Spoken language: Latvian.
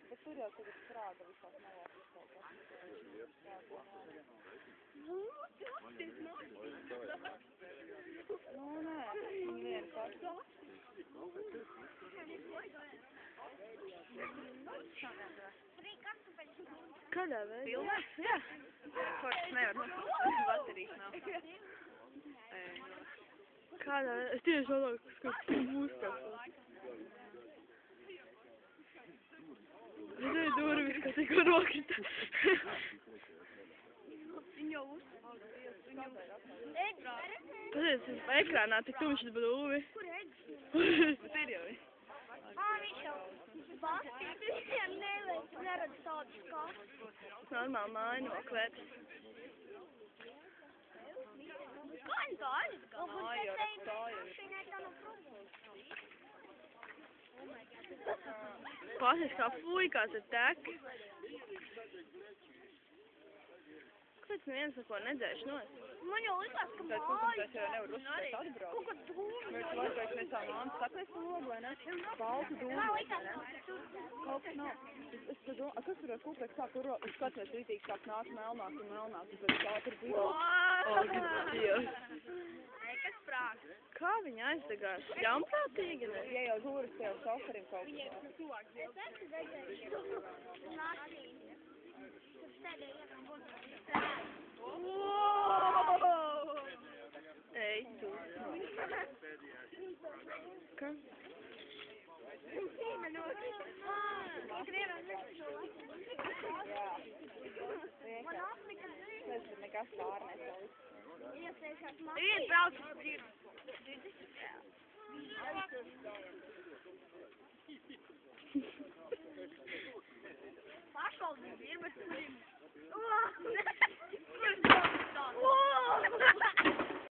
Bet tur jau tagad strāda visās malās kaut kas. Nu, nē, vien pats. Kādā veidā? Pilnā? Jā. Foršs nevar nosūtīt, baterijas nav. Kādā veidā? Es tieši domāju, kas būs kāds. Redzēju durvis, ka tikko nokrita. Viņu jau uzsāka. Pazies, ekrānā tik tumšs brūvi. Kur Edis? Ir jau. Viņš jau Bastīs visiem neredz tādus kastus. Normāli māju nokvērt. Kā viņi tā aizgāja? Māju ar stāju. Mašīnai tā nav problēma. Pazies, kā fuikās ir tek. Kāpēc neviens neko nedzēš nost? Man jau likās, ka Tāpēc, protams, es jau nevaru uzspēt atbraukt. kaut kas dūmi. Mēs vajadzēs mēs tā māmas saklēs to logu, vai ne? Baltu dūmi. Man likās, ka tur. Kaut kas nav. Es domāju, a kas tur ar kūpēks tā, kur skaties rītīgi sāk nāk melnāk un melnāk, un pēc tā tur bija. Dievs. Ai, kas prāks? Kā viņa aizdegās? Ļaunprātīgi, ne? Ja jau žūras tev šoferim kaut kas. Es esmu redzējuši mašīnu. Tur sēdēja iekam būtu. Ej, tu. Kā? Jā. Man apnika dzīvi. Nezinu, nekas pārnēs. Iesēšās Ir mašīnu. brauc uz dzirdu. Pašvaldība ir, bet tur ir.